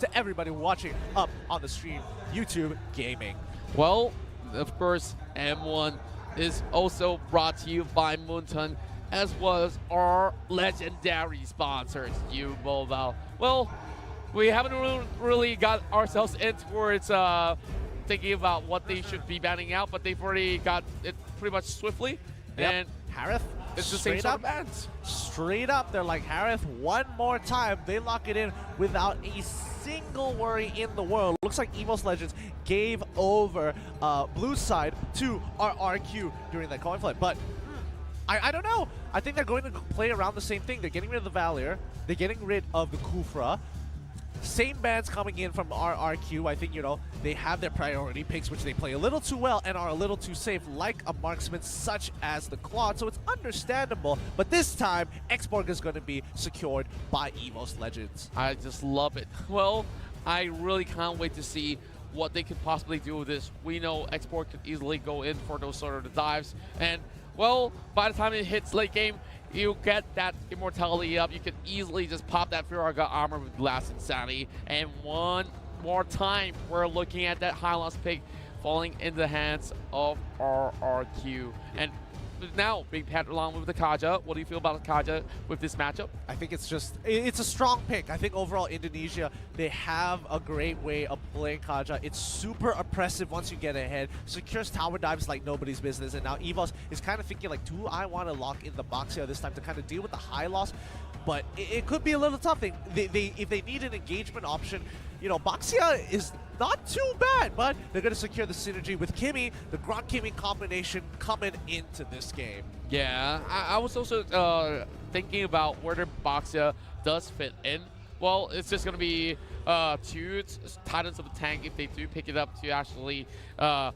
to everybody watching up on the stream, YouTube Gaming. Well, of course, M1 is also brought to you by Moonton, as well as our legendary sponsors, U-Mobile. Well, we haven't really got ourselves in towards thinking about what they should be banning out, but they've already got it pretty much swiftly. Yep. And Harith, it's the same straight sort up of bans. Straight up, they're like, Harith, one more time. They lock it in without a single worry in the world. Looks like EVOS Legends gave over blue side to our RQ during that coin flip. But I don't know. I think they're going to play around the same thing. They're getting rid of the Valier. They're getting rid of the Kufra. Same bans coming in from our RQ. I think, you know, they have their priority picks, which they play a little too well and are a little too safe, like a marksman such as the Claude. So it's understandable. But this time, Xborg is going to be secured by EVOS Legends. I just love it. Well, I really can't wait to see what they could possibly do with this. We know Xborg could easily go in for those sort of dives. And, well, by the time it hits late game, you get that immortality up. You can easily just pop that Firaga armor with Blast Insanity. And one more time, we're looking at that high loss pick falling in the hands of RRQ. And now being paired along with the Kaja. What do you feel about the Kaja with this matchup? I think it's a strong pick. I think overall Indonesia, they have a great way of playing Kaja. It's super oppressive once you get ahead. Secures tower dives like nobody's business. And now EVOS is kind of thinking like, do I want to lock in the Boxia this time to kind of deal with the high loss? But it could be a little tough. If they need an engagement option, you know, Boxia is not too bad, but they're going to secure the synergy with Kimmy, the Grok Kimmy combination coming into this game. Yeah, I was also thinking about where the Boxia does fit in. Well, it's just going to be two Titans of the Tank if they do pick it up to actually to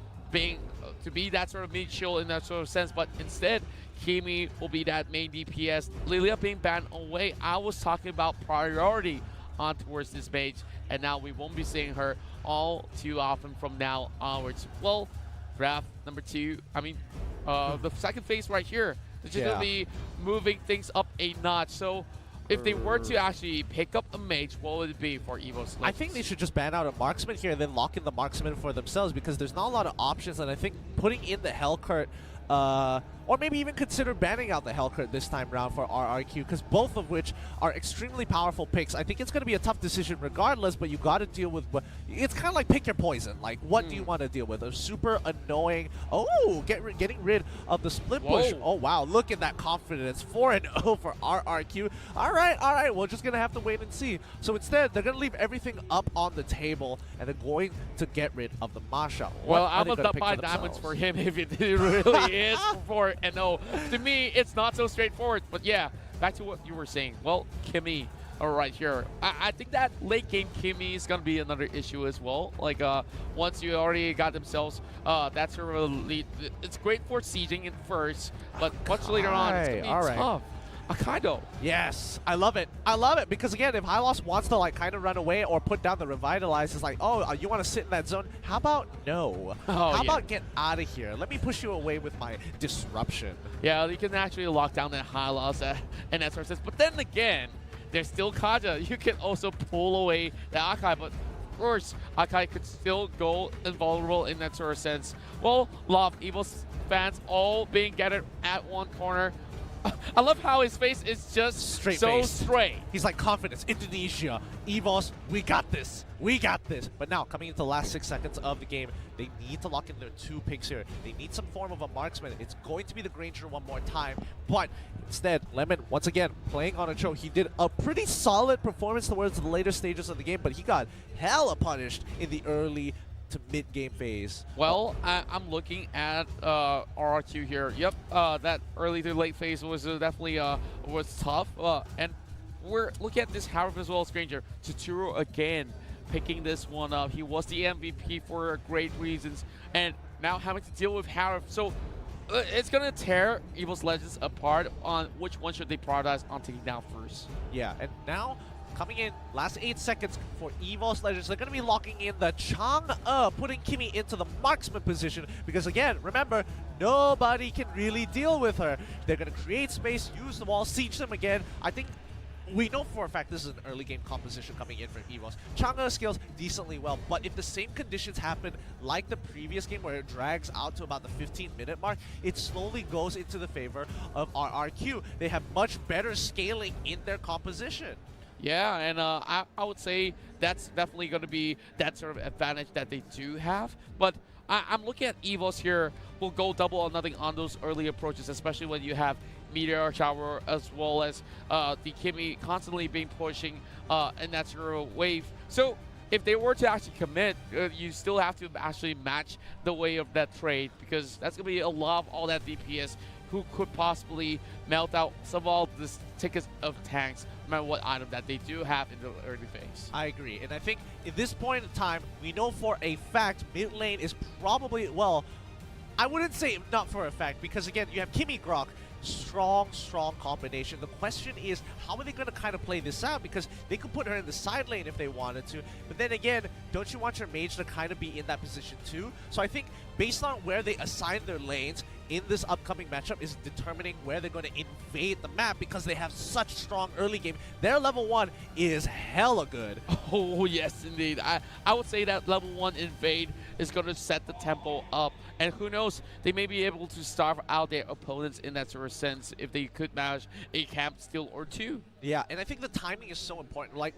be that sort of mid shield in that sort of sense, but instead Kimi will be that main DPS. Lilia being banned away. I was talking about priority on towards this mage, and now we won't be seeing her all too often from now onwards. Well, draft number 2, I mean, the second phase right here, they're just going to be moving things up a notch. So if they were to actually pick up a mage, what would it be for EVOS Legends? I think they should just ban out a marksman here and then lock in the marksman for themselves, because there's not a lot of options, and I think putting in the Hellcurt, or maybe even consider banning out the Hellcurt this time around for RRQ, because both of which are extremely powerful picks. I think it's going to be a tough decision regardless, but you got to deal with it's kind of like pick your poison. Like, what do you want to deal with? A super annoying, getting rid of the split push. Oh, wow, look at that confidence. 4-0 for RRQ. All right, we're just going to have to wait and see. So instead, they're going to leave everything up on the table, and they're going to get rid of the Masha. Well, I must not buy diamonds for him if it really is for no. To me, it's not so straightforward. But yeah, back to what you were saying. Well, Kimmy, right here. I think that late game Kimmy is going to be another issue as well. Like, once you already got themselves that sort of lead, it's great for sieging in first, but much later on, it's going to be tough. Akaido. Yes, I love it. I love it, because again, if Hylos wants to like kind of run away or put down the Revitalize, it's like, oh, you want to sit in that zone? How about no? How about get out of here? Let me push you away with my disruption. Yeah, you can actually lock down that Hylos and that sort of sense. But then again, there's still Kaja. You can also pull away the Akai, but of course, Akai could still go invulnerable in that sort of sense. Well, a lot of EVOS fans all being gathered at one corner. I love how his face is just straight. He's like, confidence, Indonesia, EVOS, we got this. We got this. But now, coming into the last 6 seconds of the game, they need to lock in their 2 picks here. They need some form of a marksman. It's going to be the Granger one more time. But instead, Lemon, once again, playing on a choke. He did a pretty solid performance towards the later stages of the game, but he got hella punished in the early to mid-game phase. Well, I'm looking at RRQ here. Yep, that early to late phase was definitely was tough. And we're looking at this Harith as well as Granger. Totoro again picking this one up. He was the MVP for great reasons, and now having to deal with Harith. So it's gonna tear EVOS Legends apart on which one should they prioritize on taking down first. Yeah, and now coming in, last 8 seconds for EVOS Legends. They're going to be locking in the Chang'e, putting Kimmy into the marksman position. Because again, remember, nobody can really deal with her. They're going to create space, use the wall, siege them again. I think we know for a fact this is an early game composition coming in from EVOS. Chang'e scales decently well, but if the same conditions happen like the previous game where it drags out to about the 15-minute mark, it slowly goes into the favor of RRQ. They have much better scaling in their composition. Yeah, and I would say that's definitely going to be that sort of advantage that they do have. But I'm looking at EVOS here. Will go double or nothing on those early approaches, especially when you have Meteor Shower as well as the Kimi constantly being pushing in that sort of wave. So if they were to actually commit, you still have to actually match the way of that trade, because that's going to be a lot of all that DPS who could possibly melt out some of all this tickets of tanks, no matter what item that they do have in the early phase. I agree, and I think at this point in time, we know for a fact mid lane is probably, well, I wouldn't say not for a fact, because again, you have Kimi Grok, strong combination. The question is, how are they going to kind of play this out? Because they could put her in the side lane if they wanted to, but then again, don't you want your mage to kind of be in that position too? So I think based on where they assign their lanes in this upcoming matchup is determining where they're going to invade the map, because they have such strong early game. Their level 1 is hella good. Oh yes, indeed. I would say that level 1 invade is going to set the tempo up, and who knows, they may be able to starve out their opponents in that sort of sense if they could manage a camp steal or two. Yeah, and I think the timing is so important. Like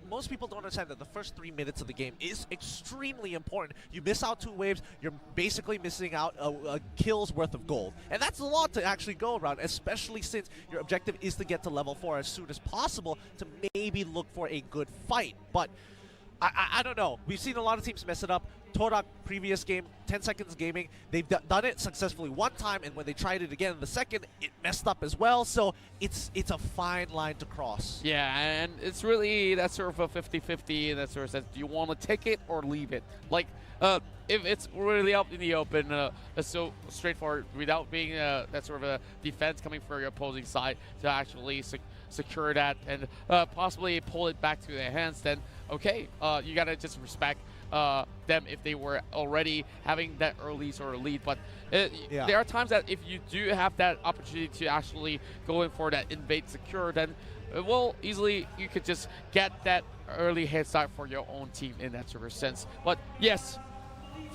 most people don't understand that the first 3 minutes of the game is extremely important. You miss out 2 waves, you're basically missing out a kill's worth of gold. And that's a lot to actually go around, especially since your objective is to get to level 4 as soon as possible to maybe look for a good fight. But I don't know. We've seen a lot of teams mess it up. Torak, previous game, 10 Seconds Gaming, they've done it successfully one time, and when they tried it again in the second, it messed up as well. So it's a fine line to cross. Yeah, and it's really that sort of a 50-50 in that sort of sense. Do you want to take it or leave it? Like, if it's really out in the open, it's so straightforward without being that sort of a defense coming for your opposing side to actually secure that and possibly pull it back to their hands, then okay, you gotta just respect them if they were already having that early sort of lead. But there are times that if you do have that opportunity to actually go in for that invade secure, then well, easily you could just get that early head start for your own team in that sort of sense. But yes,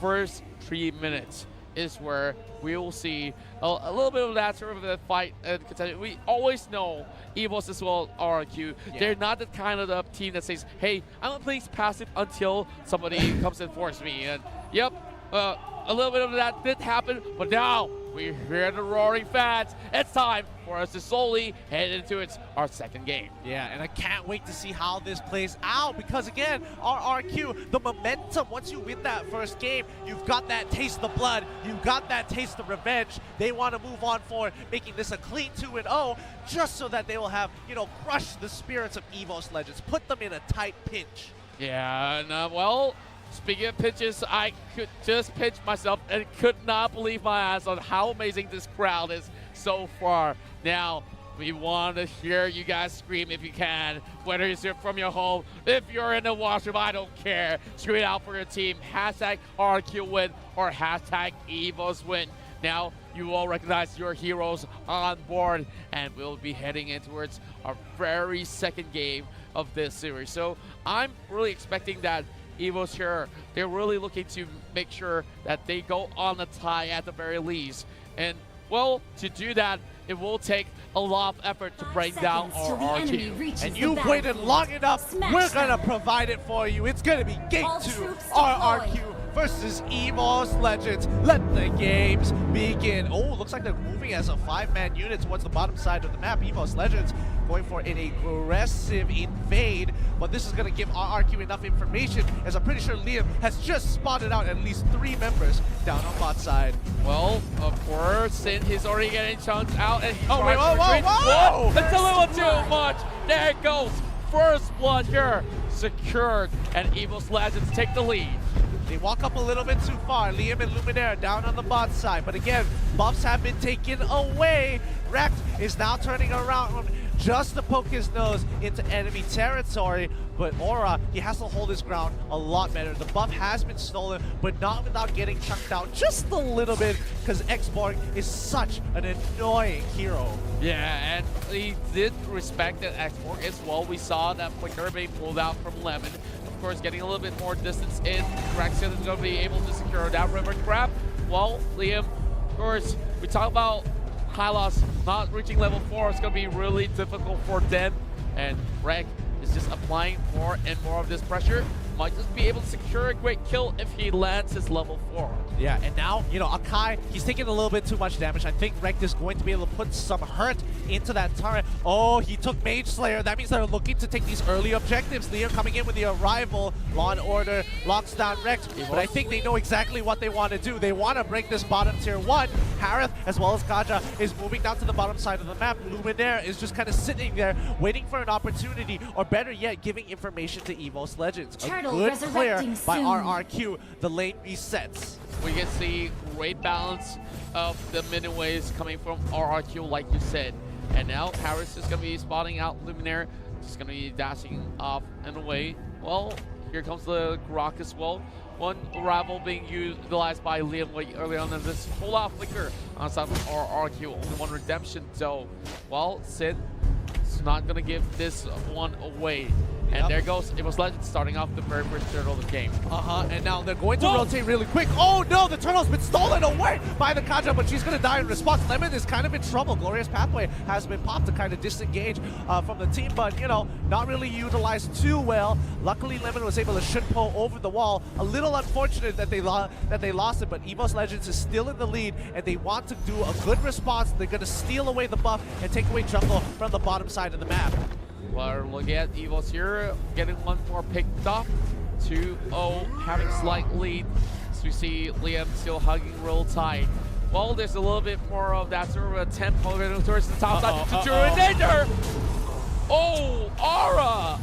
first 3 minutes is where we will see a little bit of that sort of a fight and contention. We always know EVOS as well, RRQ, they're not the kind of the team that says, hey, I'm gonna play passive until somebody comes and force me. And yep, a little bit of that did happen, but now we hear the roaring fans. It's time for us to slowly head into our second game. Yeah, and I can't wait to see how this plays out, because again, RRQ, the momentum, once you win that first game, you've got that taste of blood, you've got that taste of revenge. They want to move on forward, making this a clean 2-0, just so that they will have, you know, crushed the spirits of EVOS Legends, put them in a tight pinch. Yeah, and well, speaking of pitches, I could just pitch myself and could not believe my eyes on how amazing this crowd is so far. Now, we want to hear you guys scream if you can, whether it's from your home, if you're in the washroom, I don't care. Scream it out for your team. Hashtag RQ win or hashtag EVOS win. Now, you all recognize your heroes on board, and we'll be heading in towards our very second game of this series. So I'm really expecting that EVOS here, they're really looking to make sure that they go on the tie at the very least. And well, to do that, it will take a lot of effort to break down our RQ. And you've waited long enough, we're gonna provide it for you. It's gonna be Game 2, RRQ versus EVOS Legends. Let the games begin. Oh, looks like they're moving as a 5-man unit towards the bottom side of the map. EVOS Legends going for an aggressive invade, but this is going to give RRQ enough information, as I'm pretty sure Liam has just spotted out at least 3 members down on bot side. Well, of course, Sin he's already getting chunked out, and oh wait, whoa! That's a little too much. There it goes. First blood here secured, and EVOS Legends take the lead. They walk up a little bit too far. Liam and Luminaire down on the bot side. But again, buffs have been taken away. Rekt is now turning around just to poke his nose into enemy territory. But Aura, he has to hold his ground a lot better. The buff has been stolen, but not without getting chunked out just a little bit, because Xborg is such an annoying hero. Yeah, and he did respect that Xborg as well. We saw that Flicker being pulled out from Lemon. Of course, getting a little bit more distance in. Rexian is going to be able to secure that River Crab. Well, Liam, of course, we talk about Hylos not reaching level 4. It's going to be really difficult for them. And Reg is just applying more and more of this pressure. Might just be able to secure a great kill if he lands his level 4. Yeah, and now, you know, Akai, he's taking a little bit too much damage. I think Rekt is going to be able to put some hurt into that turret. Oh, he took Mage Slayer. That means they're looking to take these early objectives. Liam coming in with the arrival. Law and Order locks down Rekt. But I think they know exactly what they want to do. They want to break this bottom tier 1. Harith, as well as Kaja, is moving down to the bottom side of the map. Luminaire is just kind of sitting there, waiting for an opportunity, or better yet, giving information to EVOS Legends. A good clear by RRQ. The lane resets. We can see great balance of the mid waves coming from RRQ, like you said. And now Paris is going to be spotting out Luminaire. Just going to be dashing off and away. Well, here comes the Grok as well. One arrival being utilized by Liam early on in this full out flicker on side of RRQ. Only one redemption, so, well, Sid is not going to give this one away. And there goes EVOS Legends starting off the very first turtle of the game. And now they're going to rotate really quick. Oh no, the turtle's been stolen away by the Kaja, but she's going to die in response. Lemon is kind of in trouble. Glorious Pathway has been popped to kind of disengage from the team, but, you know, not really utilized too well. Luckily, Lemon was able to Shunpo over the wall. A little unfortunate that they lost it, but EVOS Legends is still in the lead, and they want to do a good response. They're going to steal away the buff and take away jungle from the bottom side of the map. We're looking at EVOS here, getting one more picked up. 2-0, having slight lead. So we see Liam still hugging real tight. Well, there's a little bit more of that sort of attempt moving towards the top side. Tajuru in danger! Oh, Aura!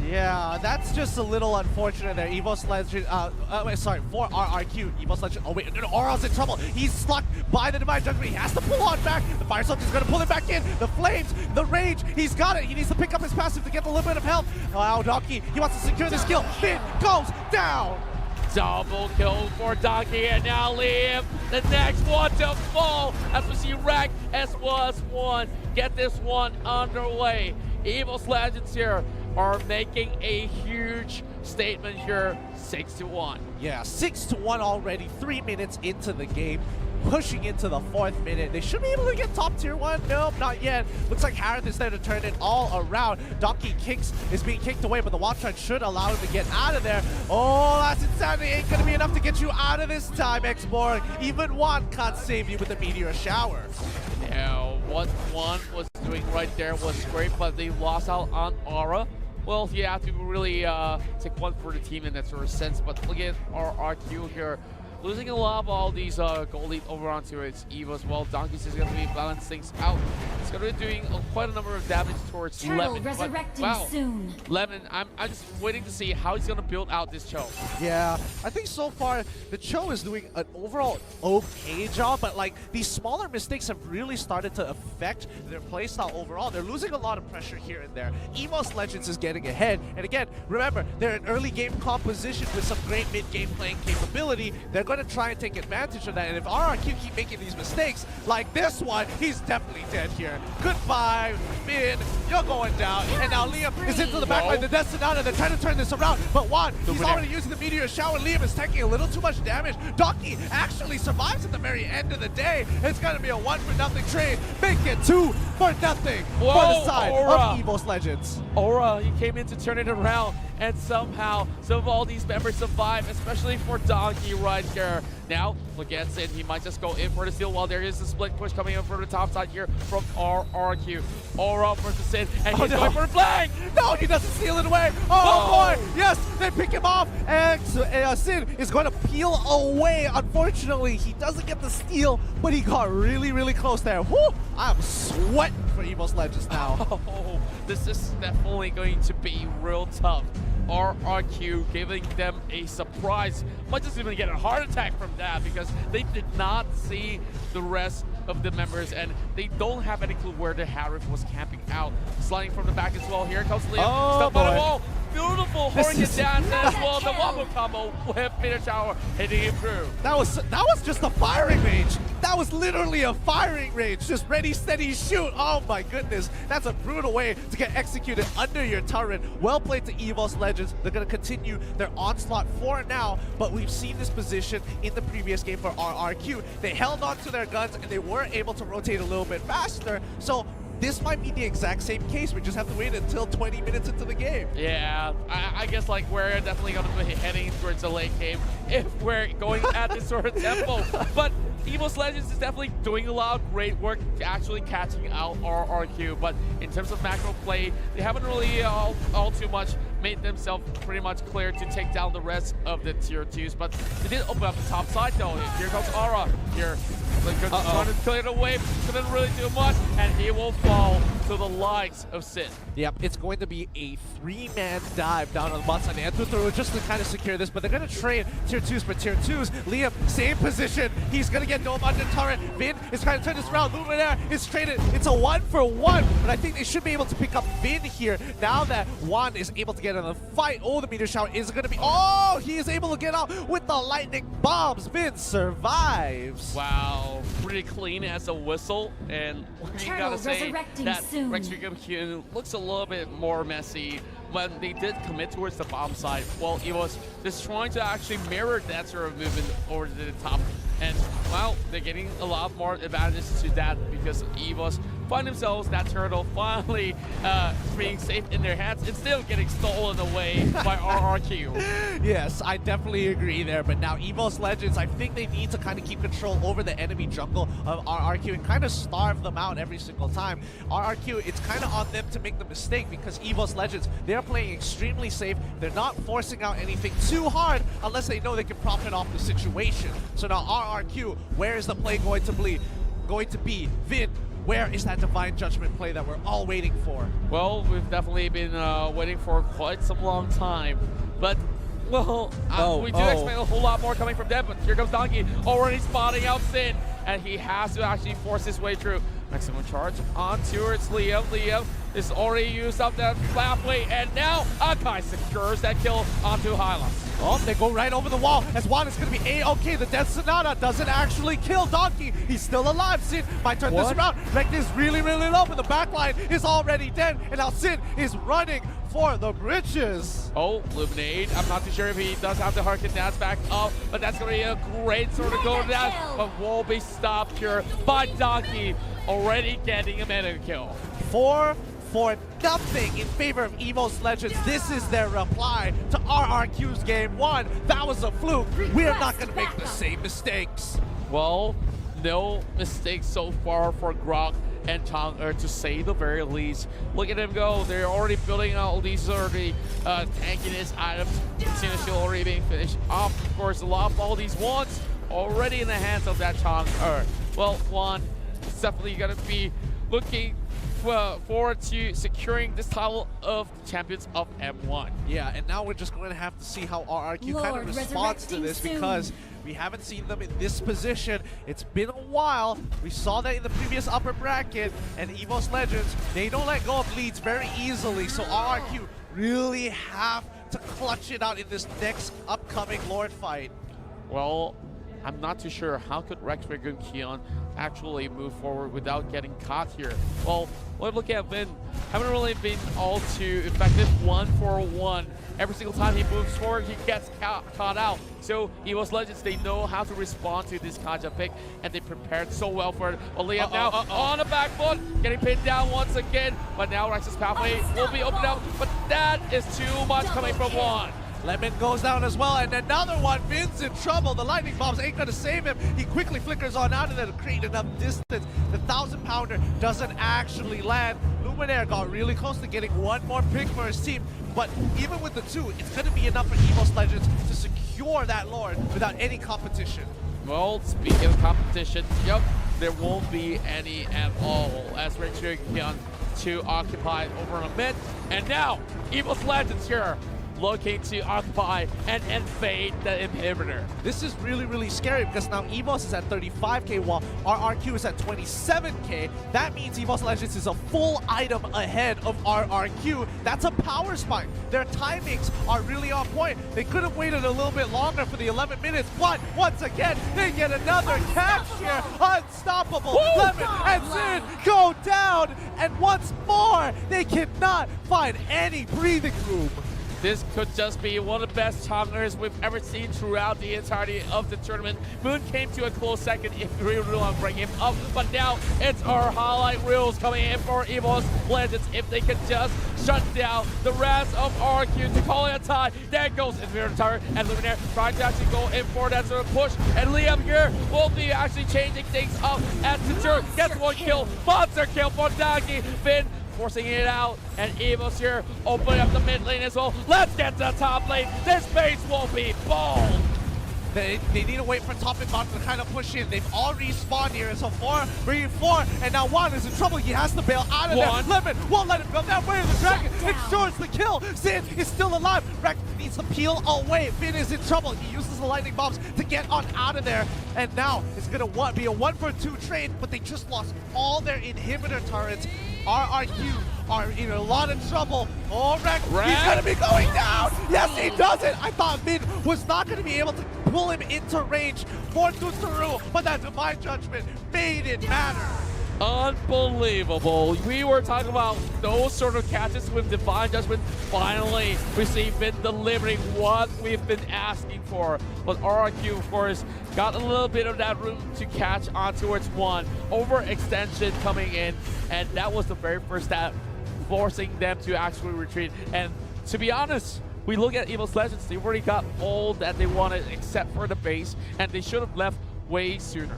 Yeah, that's just a little unfortunate there. EVOS Legend, for RRQ, EVOS Legend, oh wait, no, Aura's in trouble. He's stuck by the Divine Judgment. He has to pull on back. The Fire Soldier's gonna pull it back in. The Flames, the Rage, he's got it. He needs to pick up his passive to get a little bit of health. Wow, Donkey, he wants to secure this kill. Finn goes down. Double kill for Donkey, and now Liam, the next one to fall, as we see Rekt as well as one. Get this one underway. EVOS Legends here are making a huge statement here, 6-1. Yeah, 6-1 already, 3 minutes into the game. Pushing into the 4th minute. They should be able to get top tier 1. Nope, not yet. Looks like Harith is there to turn it all around. Donkey is being kicked away, but the Watch Shot should allow him to get out of there. Oh, that's insanity. Ain't gonna be enough to get you out of this time, Xborg. Even one can't save you with the Meteor Shower. Yeah, what one was doing right there was great, but they lost out on Aura. Well, you have to really take one for the team in that sort of sense, but look at our RQ here. Losing a lot of all these gold lead over onto its Evo as well. Donkey's is going to be balancing things out. It's going to be doing quite a number of damage towards Lemon. Resurrecting soon. Lemon, I'm just waiting to see how he's going to build out this Cho. Yeah, I think so far the Cho is doing an overall okay job, but like these smaller mistakes have really started to affect their playstyle overall. They're losing a lot of pressure here and there. EVOS Legends is getting ahead, and again, remember, they're an early game composition with some great mid-game playing capability. They're going to try and take advantage of that, and if RRQ keep making these mistakes like this one, he's definitely dead here. Goodbye, Finn, you're going down. And now Liam is into the backline, the Destinata, they're trying to turn this around, but Juan, he's already using the Meteor Shower. Liam is taking a little too much damage. Donkey actually survives at the very end of the day. It's going to be a 1-for-0 trade. Make it 2-0 for the side of EVOS Legends. Aura, he came in to turn it around, and somehow some of all these members survive, especially for Donkey right here. Now, look at Sid, he might just go in for the steal while there is a split push coming in from the top side here from RRQ. Aura versus Sid, and he's going for the flag! No, he doesn't steal it away! Oh boy! Yes, they pick him off, and Sid is going to peel away. Unfortunately, he doesn't get the steal, but he got really, really close there. Whew! I'm sweating for EVOS Legends now. Oh, this is definitely going to be real tough. RRQ giving them a surprise. Might just even get a heart attack from that because they did not see the rest of the members, and they don't have any clue where the Harif was camping out. Sliding from the back as well. Here comes Liam. Oh, Step on the boy. wall. Beautiful This Hurricane is- dance as well. The wobble combo with Peter Shower hitting him through. That was just a firing range. That was literally a firing range. Just ready, steady, shoot. Oh my goodness. That's a brutal way to get executed under your turret. Well played to EVOS Legends. They're going to continue their onslaught for now, but we've seen this position in the previous game for RRQ. They held on to their guns and they were able to rotate a little bit faster. So this might be the exact same case. We just have to wait until 20 minutes into the game. Yeah, I guess like we're definitely going to be heading towards the late game if we're going at this sort of tempo. But EVOS Legends is definitely doing a lot of great work actually catching out RRQ. But in terms of macro play, they haven't really all too much made themselves pretty much clear to take down the rest of the tier 2s. But they did open up the top side though. Here comes Aura. Here, trying to clear the wave. Couldn't really do much, and he will fall to the likes of Sin. Yep, it's going to be a 3-man dive down on the bot side. Anthro just to kind of secure this, but they're going to trade tier 2s for tier 2s. Liam, same position. He's going to get Dome under turret. Vin is trying to turn this around. Luminaire is traded. It's a 1-for-1, but I think they should be able to pick up Vin here now that Juan is able to get in the fight. Oh, the meteor shower is going to be... Oh, he is able to get out with the lightning bombs. Vin survives. Wow, pretty clean as a whistle, and you gotta say that Rex Regan looks a little bit more messy when they did commit towards the bomb side. Well, it was just trying to actually mirror that sort of movement over to the top, and well, they're getting a lot more advantages to that because EVOS find themselves that turtle finally being safe in their hands and still getting stolen away by RRQ. Yes, I definitely agree there, but now EVOS Legends, I think they need to kind of keep control over the enemy jungle of RRQ and kind of starve them out every single time. RRQ, it's kind of on them to make the mistake because EVOS Legends, they're playing extremely safe. They're not forcing out anything too hard unless they know they can profit off the situation. So now RRQ, where is the play going to be? Vin, where is that Divine Judgment play that we're all waiting for? Well, we've definitely been waiting for quite some long time, but well, we do expect a whole lot more coming from them, but here comes Donkey, already spotting out Sin, and he has to actually force his way through. Maximum charge on towards Liam. Liam is already used up that pathway, and now Akai secures that kill onto Hylas. Oh, they go right over the wall as Juan is going to be A-okay. The Death Sonata doesn't actually kill Donkey. He's still alive. Sin might turn this around. Rekt is really, really low, but the backline is already dead. And now Sin is running for the bridges. Oh, Luminade. I'm not too sure if he does have the Hurricane Dance back up, but that's going to be a great sort of go down. But will be stopped here by Donkey, already getting a meta kill. 4 for nothing in favor of EVOS Legends. This is their reply to RRQ's game 1. That was a fluke. We're not going to make the same mistakes. Well, no mistakes so far for Grok and Chang'e, to say the very least. Look at them go. They're already building out all these already tankiness items. Tina Shield already being finished off. Of course, a lot of all these wands already in the hands of that Chang'e. Well, Juan is definitely going to be looking forward to securing this title of Champions of M1. Yeah, and now we're just going to have to see how RRQ kind of responds to this because we haven't seen them in this position. It's been a while. We saw that in the previous upper bracket, and EVOS Legends, they don't let go of leads very easily, so RRQ really have to clutch it out in this next upcoming Lord fight. Well, I'm not too sure how could Rex Regan Keon actually move forward without getting caught here. Well, look at Vin. Haven't really been all too effective 1-for-1. Every single time he moves forward, he gets caught out. So EVOS Legends, they know how to respond to this kind of pick, and they prepared so well for it. Well, Liam now on the back foot, getting pinned down once again. But now Rex's pathway will be opened up, but that is too much coming from Juan. Lemon goes down as well, and another one. Vin's in trouble. The lightning bombs ain't gonna save him. He quickly flickers on out of there to create enough distance. The 1,000-pounder doesn't actually land. Luminaire got really close to getting one more pick for his team, but even with the 2, it's gonna be enough for EVOS Legends to secure that Lord without any competition. Well, speaking of competition, yep, there won't be any at all as Rex Regan to occupy over a mid. And now, EVOS Legends here. looking to occupy and invade the inhibitor. This is really, really scary because now EVOS is at 35k while RRQ is at 27k. That means EVOS Legends is a full item ahead of RRQ. That's a power spike. Their timings are really on point. They could have waited a little bit longer for the 11 minutes, but once again, they get another catch here. Unstoppable. Woo! Lemon and Sin go down, and once more, they cannot find any breathing room. This could just be one of the best challengers we've ever seen throughout the entirety of the tournament. Moon came to a close second if we really want to bring him up, but now it's our highlight reels coming in for EVOS Legends. If they can just shut down the rest of RQ to call it a tie, there goes Infinite Tower and Luminaire trying to actually go in for that sort of push. And Liam here will be actually changing things up as Secure gets one kill. Monster kill for Donkey. Finn forcing it out, and EVOS here opening up the mid lane as well. Let's get to the top lane. This base will be bold. They need to wait for top and bottom to kind of push in. They've all respawned here, so 4, 3, 4, and now Juan is in trouble. He has to bail out of there. Lemon won't let him go that way. The dragon ensures the kill. Sin is still alive. Rex needs to peel away. Finn is in trouble. He uses the lightning bombs to get on out of there, and now it's gonna be a 1-for-2 trade, but they just lost all their inhibitor turrets. RRQ are in a lot of trouble. Oh, Rex, he's gonna be going down. Yes, he does it. I thought Mid was not gonna be able to pull him into range for Tuturu, but that Divine Judgment made it matter. Unbelievable. We were talking about those sort of catches with Divine Judgment. Finally, we've been delivering what we've been asking for. But RRQ, of course, got a little bit of that room to catch on towards one. Overextension coming in, and that was the very first step, forcing them to actually retreat. And to be honest, we look at EVOS Legends, they've already got all that they wanted except for the base, and they should have left way sooner.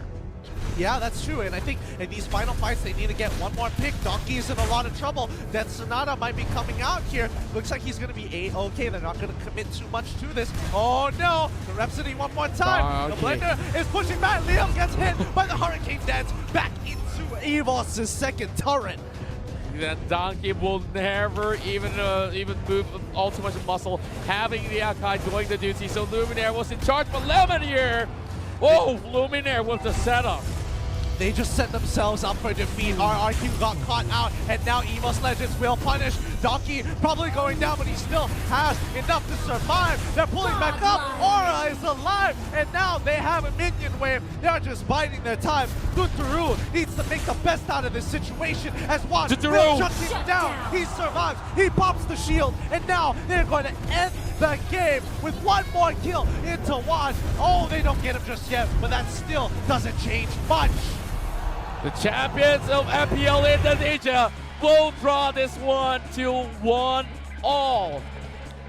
Yeah, that's true, and I think in these final fights they need to get one more pick. Donkey is in a lot of trouble. Death Sonata might be coming out here. Looks like he's going to be A-okay. They're not going to commit too much to this. Oh no, the Rhapsody one more time. The Blender is pushing back. Liam gets hit by the Hurricane Dance back into EVOS' second turret. Then Donkey will never even move all too much muscle, having the Akai doing the duty. So Luminaire was in charge, but Lemon here. Whoa, Luminaire with the setup. They just set themselves up for defeat. RRQ got caught out, and now EVOS Legends will punish. Donkey probably going down, but he still has enough to survive. They're pulling back up. Aura is alive, and now they have a minion wave. They're just biding their time. Tuturu needs to make the best out of this situation as Juan will shut him down. He survives. He pops the shield, and now they're going to end the game with one more kill into Juan. Oh, they don't get him just yet, but that still doesn't change much. The champions of MPL Indonesia will draw this one to 1-all.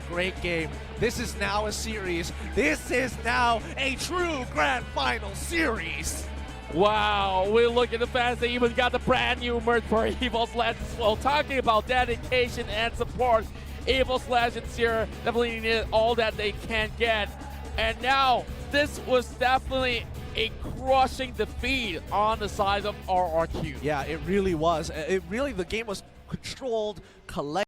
Great game. This is now a series. This is now a true grand final series. Wow, we look at the fans, they even got the brand new merch for EVOS Legends. Well, talking about dedication and support, EVOS Legends here definitely need all that they can get. And now, this was definitely a crushing defeat on the side of RRQ. Yeah, it really was. The game was controlled, collected.